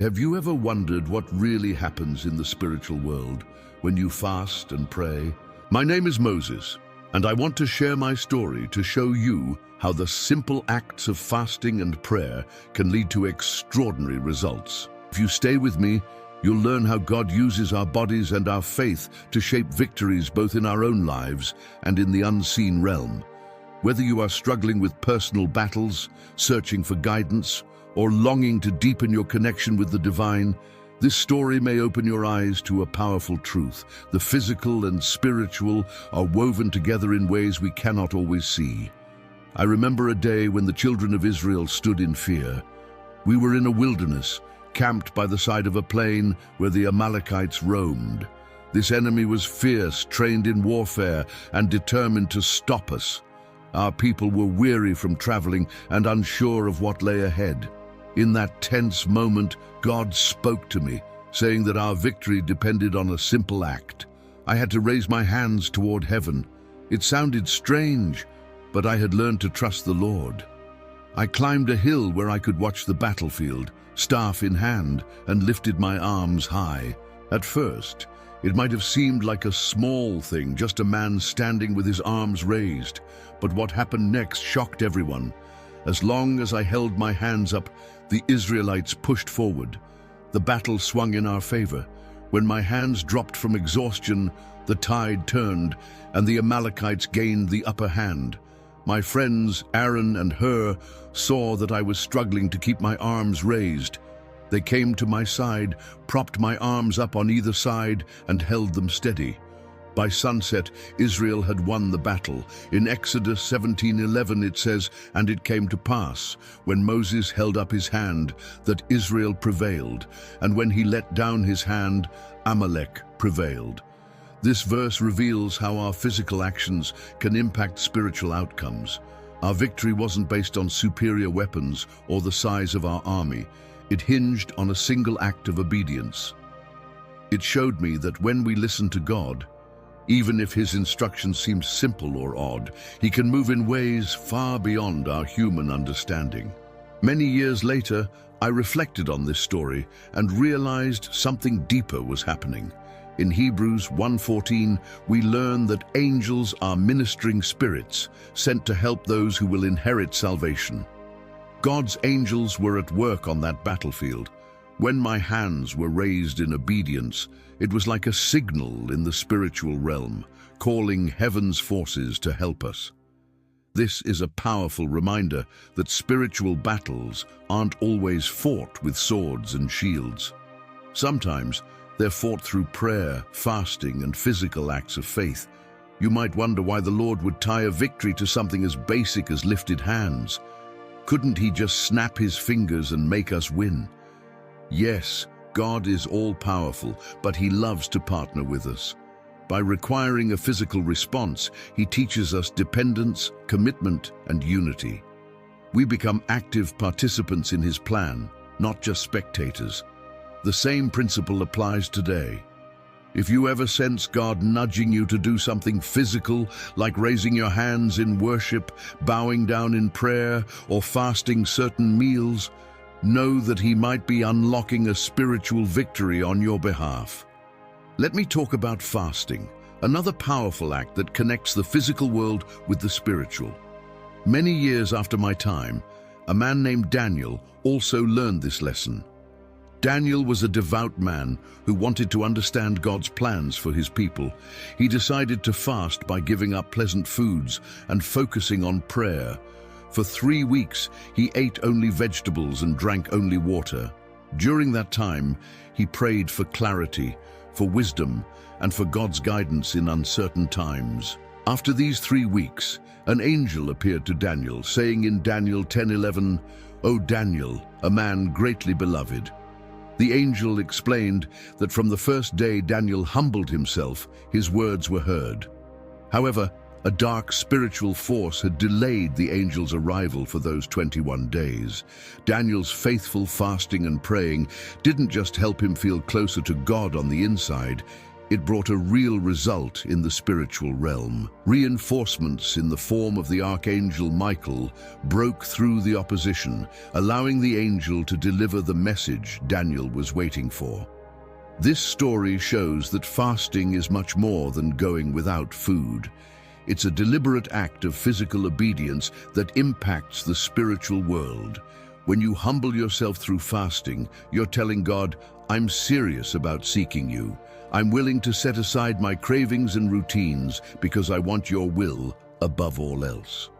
Have you ever wondered what really happens in the spiritual world when you fast and pray? My name is Moses, and I want to share my story to show you how the simple acts of fasting and prayer can lead to extraordinary results. If you stay with me, you'll learn how God uses our bodies and our faith to shape victories both in our own lives and in the unseen realm. Whether you are struggling with personal battles, searching for guidance, or longing to deepen your connection with the divine, this story may open your eyes to a powerful truth. The physical and spiritual are woven together in ways we cannot always see. I remember a day when the children of Israel stood in fear. We were in a wilderness, camped by the side of a plain where the Amalekites roamed. This enemy was fierce, trained in warfare, and determined to stop us. Our people were weary from traveling and unsure of what lay ahead. In that tense moment, God spoke to me, saying that our victory depended on a simple act. I had to raise my hands toward heaven. It sounded strange, but I had learned to trust the Lord. I climbed a hill where I could watch the battlefield, staff in hand, and lifted my arms high. At first, it might have seemed like a small thing, just a man standing with his arms raised. But what happened next shocked everyone. As long as I held my hands up, the Israelites pushed forward. The battle swung in our favor. When my hands dropped from exhaustion, the tide turned, and the Amalekites gained the upper hand. My friends, Aaron and Hur, saw that I was struggling to keep my arms raised. They came to my side, propped my arms up on either side, and held them steady. By sunset, Israel had won the battle. In Exodus 17:11 it says, "And it came to pass, when Moses held up his hand, that Israel prevailed, and when he let down his hand, Amalek prevailed." This verse reveals how our physical actions can impact spiritual outcomes. Our victory wasn't based on superior weapons or the size of our army. It hinged on a single act of obedience. It showed me that when we listen to God, even if his instructions seem simple or odd, he can move in ways far beyond our human understanding. Many years later, I reflected on this story and realized something deeper was happening. In Hebrews 1:14, we learn that angels are ministering spirits sent to help those who will inherit salvation. God's angels were at work on that battlefield. When my hands were raised in obedience, it was like a signal in the spiritual realm, calling heaven's forces to help us. This is a powerful reminder that spiritual battles aren't always fought with swords and shields. Sometimes they're fought through prayer, fasting, and physical acts of faith. You might wonder why the Lord would tie a victory to something as basic as lifted hands. Couldn't he just snap his fingers and make us win? Yes, God is all-powerful, but he loves to partner with us. By requiring a physical response, he teaches us dependence, commitment, and unity. We become active participants in his plan, not just spectators. The same principle applies today. If you ever sense God nudging you to do something physical, like raising your hands in worship, bowing down in prayer, or fasting certain meals, know that he might be unlocking a spiritual victory on your behalf. Let me talk about fasting, another powerful act that connects the physical world with the spiritual. Many years after my time, a man named Daniel also learned this lesson. Daniel was a devout man who wanted to understand God's plans for his people. He decided to fast by giving up pleasant foods and focusing on prayer. For 3 weeks, he ate only vegetables and drank only water. During that time, he prayed for clarity, for wisdom, and for God's guidance in uncertain times. After these 3 weeks, an angel appeared to Daniel, saying in Daniel 10:11, "O Daniel, a man greatly beloved." The angel explained that from the first day Daniel humbled himself, his words were heard. However, a dark spiritual force had delayed the angel's arrival for those 21 days. Daniel's faithful fasting and praying didn't just help him feel closer to God on the inside, It brought a real result in the spiritual realm. Reinforcements in the form of the archangel Michael broke through the opposition, allowing the angel to deliver the message Daniel was waiting for. This story shows that fasting is much more than going without food. It's a deliberate act of physical obedience that impacts the spiritual world. When you humble yourself through fasting, you're telling God, "I'm serious about seeking you. I'm willing to set aside my cravings and routines because I want your will above all else."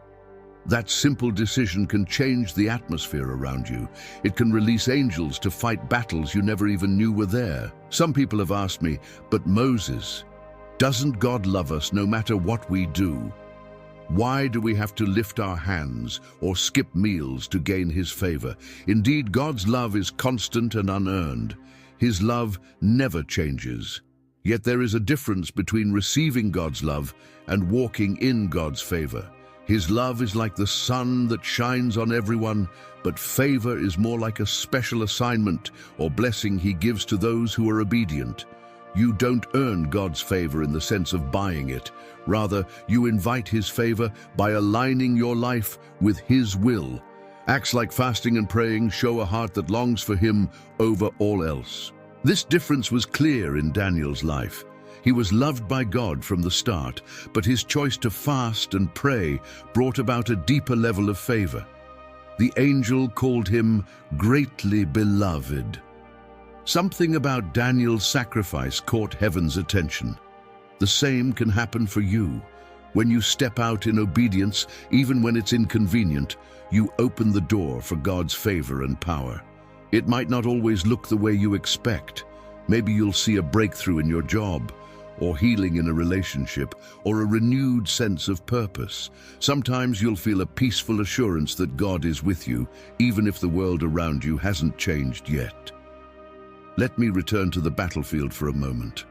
That simple decision can change the atmosphere around you. It can release angels to fight battles you never even knew were there. Some people have asked me, "But Moses, doesn't God love us no matter what we do? Why do we have to lift our hands or skip meals to gain his favor?" Indeed, God's love is constant and unearned. His love never changes. Yet there is a difference between receiving God's love and walking in God's favor. His love is like the sun that shines on everyone, but favor is more like a special assignment or blessing he gives to those who are obedient. You don't earn God's favor in the sense of buying it. Rather, you invite his favor by aligning your life with his will. Acts like fasting and praying show a heart that longs for him over all else. This difference was clear in Daniel's life. He was loved by God from the start, but his choice to fast and pray brought about a deeper level of favor. The angel called him greatly beloved. Something about Daniel's sacrifice caught heaven's attention. The same can happen for you. When you step out in obedience, even when it's inconvenient, you open the door for God's favor and power. It might not always look the way you expect. Maybe you'll see a breakthrough in your job, or healing in a relationship, or a renewed sense of purpose. Sometimes you'll feel a peaceful assurance that God is with you, even if the world around you hasn't changed yet. Let me return to the battlefield for a moment.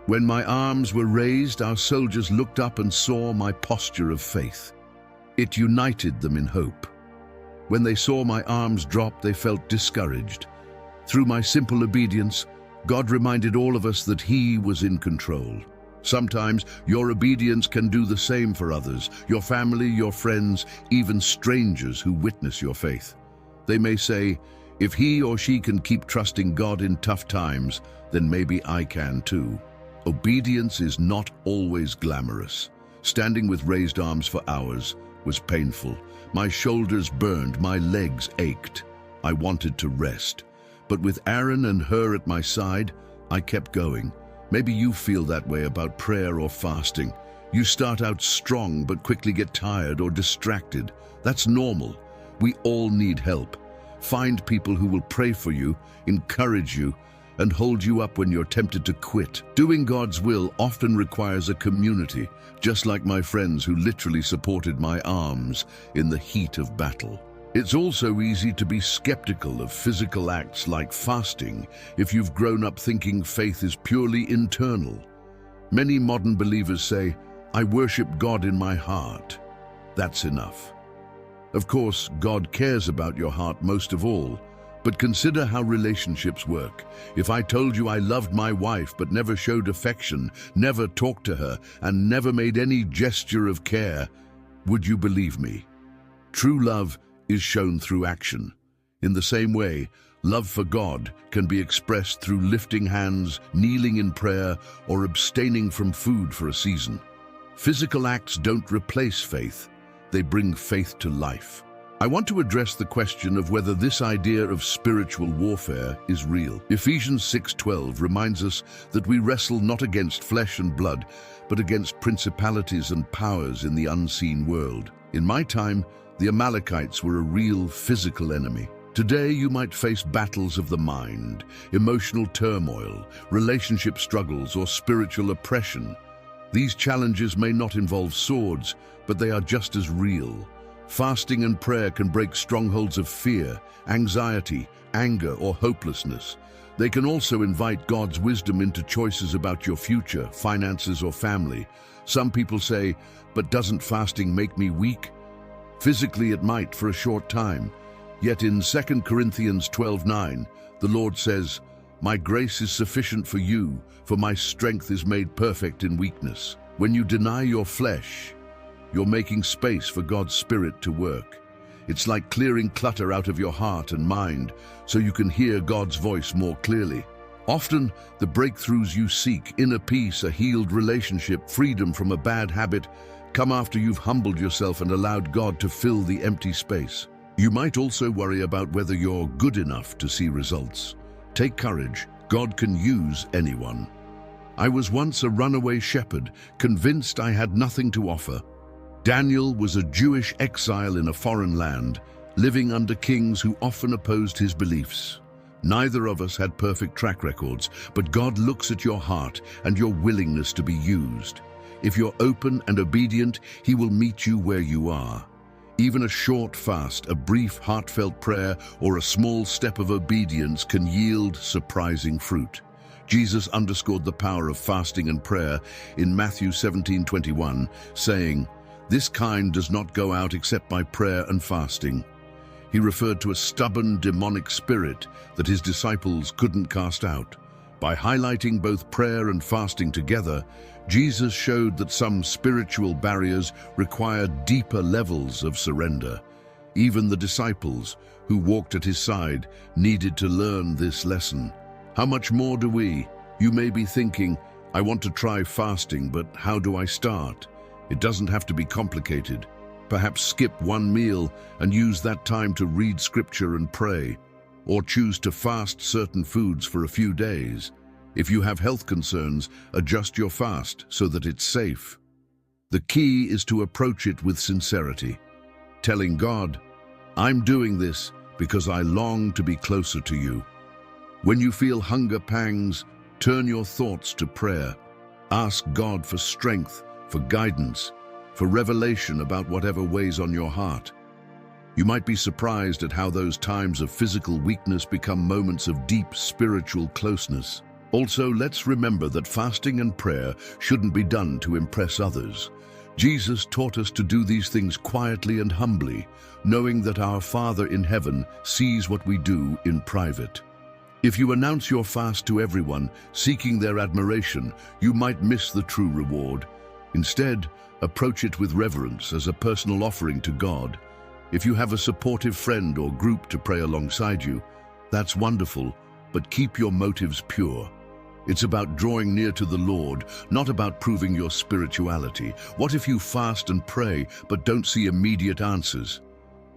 When my arms were raised, our soldiers looked up and saw my posture of faith. It united them in hope. When they saw my arms drop, they felt discouraged. Through my simple obedience, God reminded all of us that he was in control. Sometimes your obedience can do the same for others, your family, your friends, even strangers who witness your faith. They may say, "If he or she can keep trusting God in tough times, then maybe I can too." Obedience is not always glamorous. Standing with raised arms for hours was painful. My shoulders burned, my legs ached. I wanted to rest. But with Aaron and Hur at my side, I kept going. Maybe you feel that way about prayer or fasting. You start out strong but quickly get tired or distracted. That's normal. We all need help. Find people who will pray for you, encourage you, and hold you up when you're tempted to quit. Doing God's will often requires a community, just like my friends who literally supported my arms in the heat of battle. It's also easy to be skeptical of physical acts like fasting if you've grown up thinking faith is purely internal. Many modern believers say, "I worship God in my heart." That's enough. Of course, God cares about your heart most of all, but consider how relationships work. If I told you I loved my wife but never showed affection, never talked to her, and never made any gesture of care, would you believe me? True love is shown through action. In the same way, love for God can be expressed through lifting hands, kneeling in prayer, or abstaining from food for a season. Physical acts don't replace faith. They bring faith to life. I want to address the question of whether this idea of spiritual warfare is real. Ephesians 6:12 reminds us that we wrestle not against flesh and blood, but against principalities and powers in the unseen world. In my time, the Amalekites were a real physical enemy. Today, you might face battles of the mind, emotional turmoil, relationship struggles, or spiritual oppression. These challenges may not involve swords, but they are just as real. Fasting and prayer can break strongholds of fear, anxiety, anger, or hopelessness. They can also invite God's wisdom into choices about your future, finances, or family. Some people say, "But doesn't fasting make me weak?" Physically, it might for a short time. Yet in 2 Corinthians 12:9, the Lord says, My grace is sufficient for you, for my strength is made perfect in weakness. When you deny your flesh, you're making space for God's Spirit to work. It's like clearing clutter out of your heart and mind so you can hear God's voice more clearly. Often, the breakthroughs you seek, inner peace, a healed relationship, freedom from a bad habit, come after you've humbled yourself and allowed God to fill the empty space. You might also worry about whether you're good enough to see results. Take courage. God can use anyone. I was once a runaway shepherd, convinced I had nothing to offer. Daniel was a Jewish exile in a foreign land, living under kings who often opposed his beliefs. Neither of us had perfect track records, but God looks at your heart and your willingness to be used. If you're open and obedient, He will meet you where you are. Even a short fast, a brief heartfelt prayer, or a small step of obedience can yield surprising fruit. Jesus underscored the power of fasting and prayer in Matthew 17:21, saying, "This kind does not go out except by prayer and fasting." He referred to a stubborn demonic spirit that his disciples couldn't cast out. By highlighting both prayer and fasting together, Jesus showed that some spiritual barriers require deeper levels of surrender. Even the disciples, who walked at his side, needed to learn this lesson. How much more do we? You may be thinking, I want to try fasting, but how do I start? It doesn't have to be complicated. Perhaps skip one meal and use that time to read scripture and pray, or choose to fast certain foods for a few days. If you have health concerns, adjust your fast so that it's safe. The key is to approach it with sincerity, telling God, I'm doing this because I long to be closer to you. When you feel hunger pangs, turn your thoughts to prayer. Ask God for strength, for guidance, for revelation about whatever weighs on your heart. You might be surprised at how those times of physical weakness become moments of deep spiritual closeness. Also, let's remember that fasting and prayer shouldn't be done to impress others. Jesus taught us to do these things quietly and humbly, knowing that our Father in heaven sees what we do in private. If you announce your fast to everyone, seeking their admiration, you might miss the true reward. Instead, approach it with reverence as a personal offering to God. If you have a supportive friend or group to pray alongside you, that's wonderful, but keep your motives pure. It's about drawing near to the Lord, not about proving your spirituality. What if you fast and pray, but don't see immediate answers?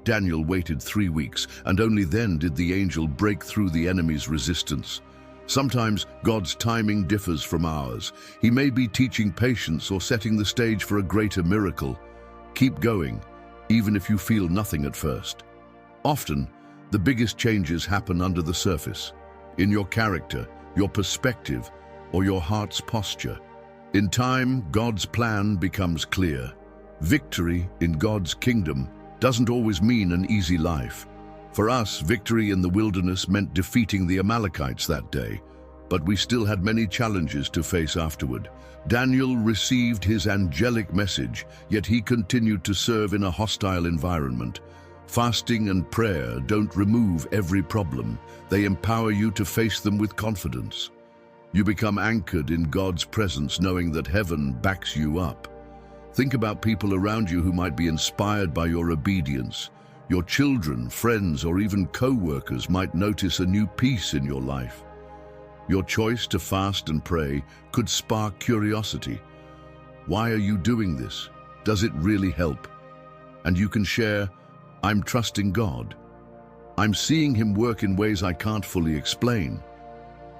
Daniel waited 3 weeks, and only then did the angel break through the enemy's resistance. Sometimes God's timing differs from ours. He may be teaching patience or setting the stage for a greater miracle. Keep going, even if you feel nothing at first. Often, the biggest changes happen under the surface, in your character, your perspective, or your heart's posture. In time, God's plan becomes clear. Victory in God's kingdom doesn't always mean an easy life. For us, victory in the wilderness meant defeating the Amalekites that day, but we still had many challenges to face afterward. Daniel received his angelic message, yet he continued to serve in a hostile environment. Fasting and prayer don't remove every problem. They empower you to face them with confidence. You become anchored in God's presence, knowing that heaven backs you up. Think about people around you who might be inspired by your obedience. Your children, friends, or even co-workers might notice a new peace in your life. Your choice to fast and pray could spark curiosity. Why are you doing this? Does it really help? And you can share, I'm trusting God. I'm seeing Him work in ways I can't fully explain.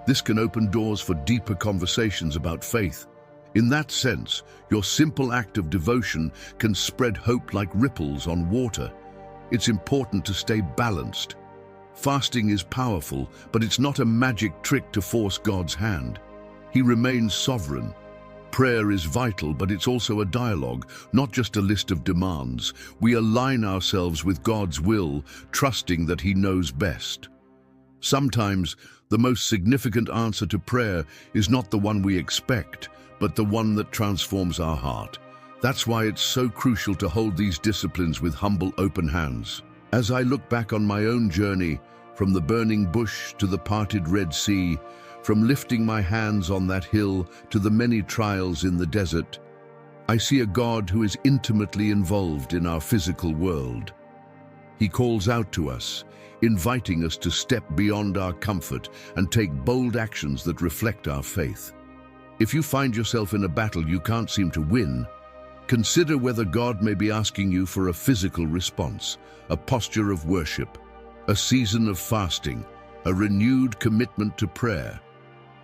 This can open doors for deeper conversations about faith. In that sense, your simple act of devotion can spread hope like ripples on water. It's important to stay balanced. Fasting is powerful, but it's not a magic trick to force God's hand. He remains sovereign. Prayer is vital, but it's also a dialogue, not just a list of demands. We align ourselves with God's will, trusting that He knows best. Sometimes, the most significant answer to prayer is not the one we expect, but the one that transforms our heart. That's why it's so crucial to hold these disciplines with humble, open hands. As I look back on my own journey, From the burning bush to the parted Red Sea, from lifting my hands on that hill to the many trials in the desert, I see a God who is intimately involved in our physical world. He calls out to us, inviting us to step beyond our comfort and take bold actions that reflect our faith. If you find yourself in a battle you can't seem to win, consider whether God may be asking you for a physical response, a posture of worship, a season of fasting, a renewed commitment to prayer.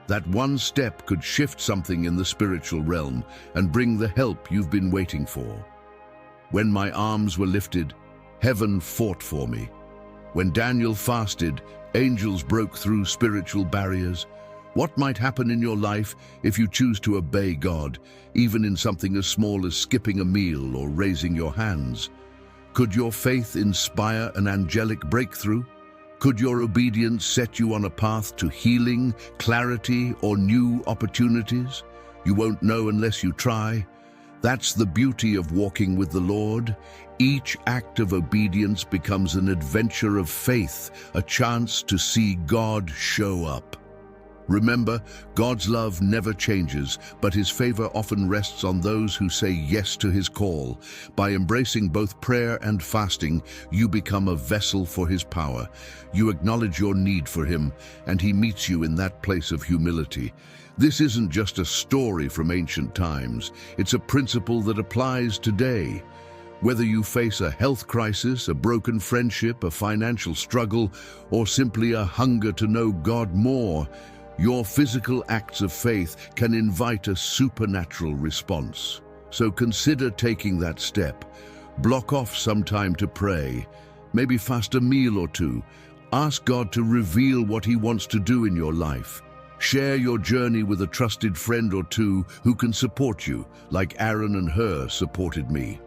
That one step could shift something in the spiritual realm and bring the help you've been waiting for. When my arms were lifted, heaven fought for me. When Daniel fasted, angels broke through spiritual barriers. What might happen in your life if you choose to obey God, even in something as small as skipping a meal or raising your hands? Could your faith inspire an angelic breakthrough? Could your obedience set you on a path to healing, clarity, or new opportunities? You won't know unless you try. That's the beauty of walking with the Lord. Each act of obedience becomes an adventure of faith, a chance to see God show up. Remember, God's love never changes, but His favor often rests on those who say yes to His call. By embracing both prayer and fasting, you become a vessel for His power. You acknowledge your need for Him, and He meets you in that place of humility. This isn't just a story from ancient times. It's a principle that applies today. Whether you face a health crisis, a broken friendship, a financial struggle, or simply a hunger to know God more, your physical acts of faith can invite a supernatural response. So consider taking that step. Block off some time to pray. Maybe fast a meal or two. Ask God to reveal what He wants to do in your life. Share your journey with a trusted friend or two who can support you, like Aaron and Hur supported me.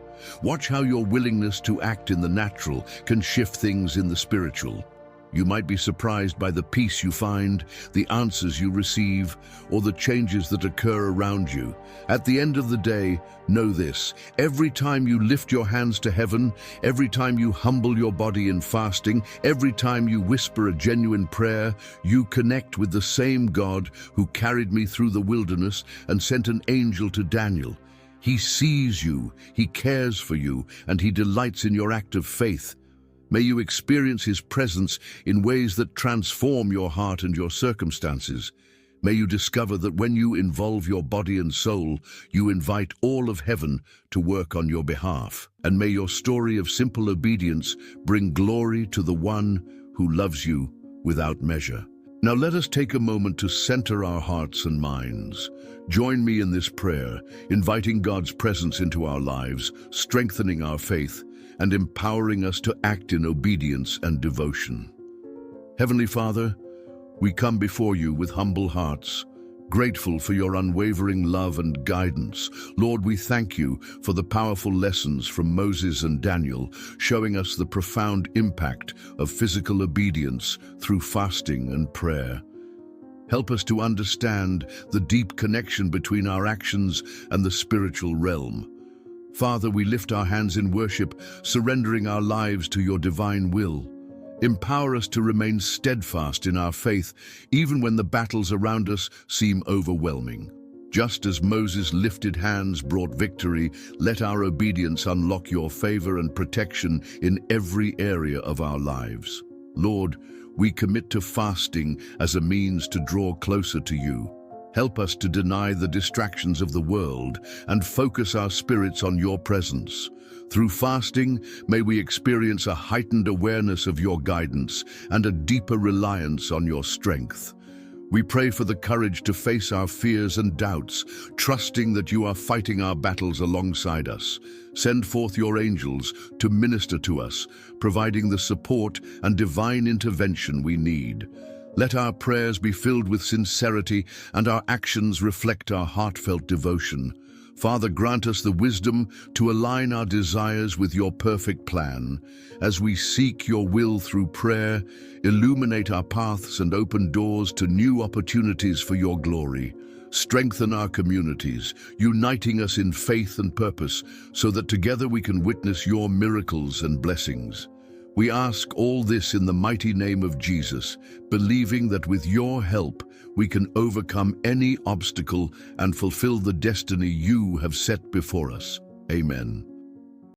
Watch how your willingness to act in the natural can shift things in the spiritual. You might be surprised by the peace you find, the answers you receive, or the changes that occur around you. At the end of the day, know this: every time you lift your hands to heaven, every time you humble your body in fasting, every time you whisper a genuine prayer, you connect with the same God who carried me through the wilderness and sent an angel to Daniel. He sees you, He cares for you, and He delights in your act of faith. May you experience His presence in ways that transform your heart and your circumstances. May you discover that when you involve your body and soul, you invite all of heaven to work on your behalf. And may your story of simple obedience bring glory to the One who loves you without measure. Now let us take a moment to center our hearts and minds. Join me in this prayer, inviting God's presence into our lives, strengthening our faith, and empowering us to act in obedience and devotion. Heavenly Father, we come before you with humble hearts, grateful for your unwavering love and guidance. Lord, we thank you for the powerful lessons from Moses and Daniel, showing us the profound impact of physical obedience through fasting and prayer. Help us to understand the deep connection between our actions and the spiritual realm. Father, we lift our hands in worship, surrendering our lives to your divine will. Empower us to remain steadfast in our faith, even when the battles around us seem overwhelming. Just as Moses' lifted hands brought victory, let our obedience unlock your favor and protection in every area of our lives. Lord, we commit to fasting as a means to draw closer to you. Help us to deny the distractions of the world and focus our spirits on your presence. Through fasting, may we experience a heightened awareness of your guidance and a deeper reliance on your strength. We pray for the courage to face our fears and doubts, trusting that you are fighting our battles alongside us. Send forth your angels to minister to us, providing the support and divine intervention we need. Let our prayers be filled with sincerity and our actions reflect our heartfelt devotion. Father, grant us the wisdom to align our desires with your perfect plan. As we seek your will through prayer, illuminate our paths and open doors to new opportunities for your glory. Strengthen our communities, uniting us in faith and purpose, so that together we can witness your miracles and blessings. We ask all this in the mighty name of Jesus, believing that with your help we can overcome any obstacle and fulfill the destiny you have set before us. Amen.